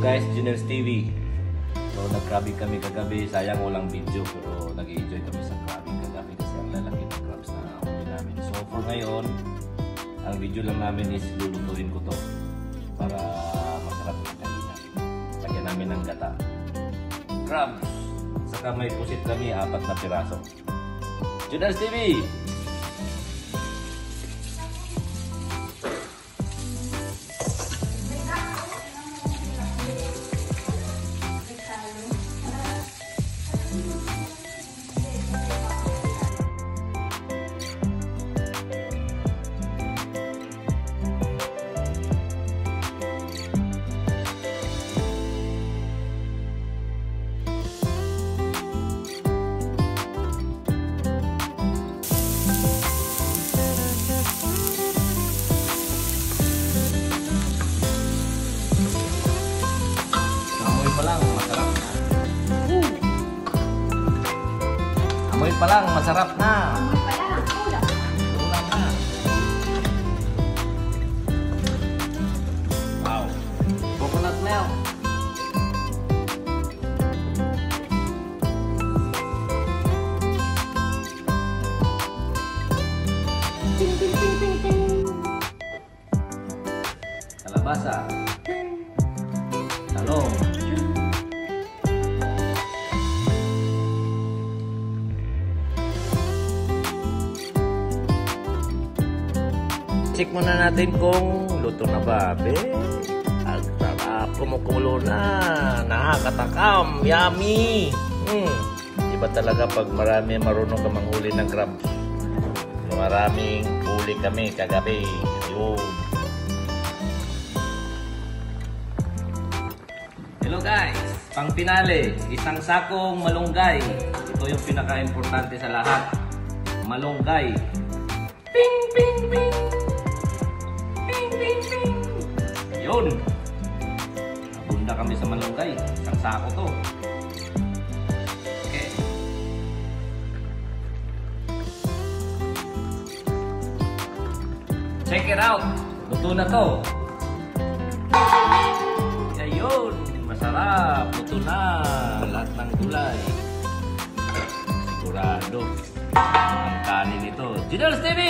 guys, Junels TV. So nag-crabbing kami kagabi, sayang walang video pero nag-enjoy kami sa crabbing kagabi kasi ang lalaki ng crabs na huli namin. So for ngayon, ang video lang namin is lulutuin ko to para masarap na kainan. Lagyan namin ng gata. Crabs! Saka may pusit kami, 4 na piraso. Junels TV! Amoy pa lang, masarap na. Amoy pa lang, ulam. Ulam na. Wow. Coconut milk. Ting, ting, ting, ting, ting. Kalabasa. Talong. Check muna natin kung luto na ba. Ang sarap, kumukulo na. Nakakatakam, yummy. Iba talaga pag marami marunong ka manghuli ng crabs. Maraming huli kami kagabi. Ayun. Hello guys, pang pinale, isang sakong malunggay. Ito yung pinaka-importante sa lahat. Malunggay. Ping, ping, ping. Yun. Nabunda kami sa malunggay. Isang sako to. Okay. Check it out. Luto na to. Ayun. Masarap. Luto na. Lahat ng gulay. Sigurado. Ang kanin ito. Junels TV!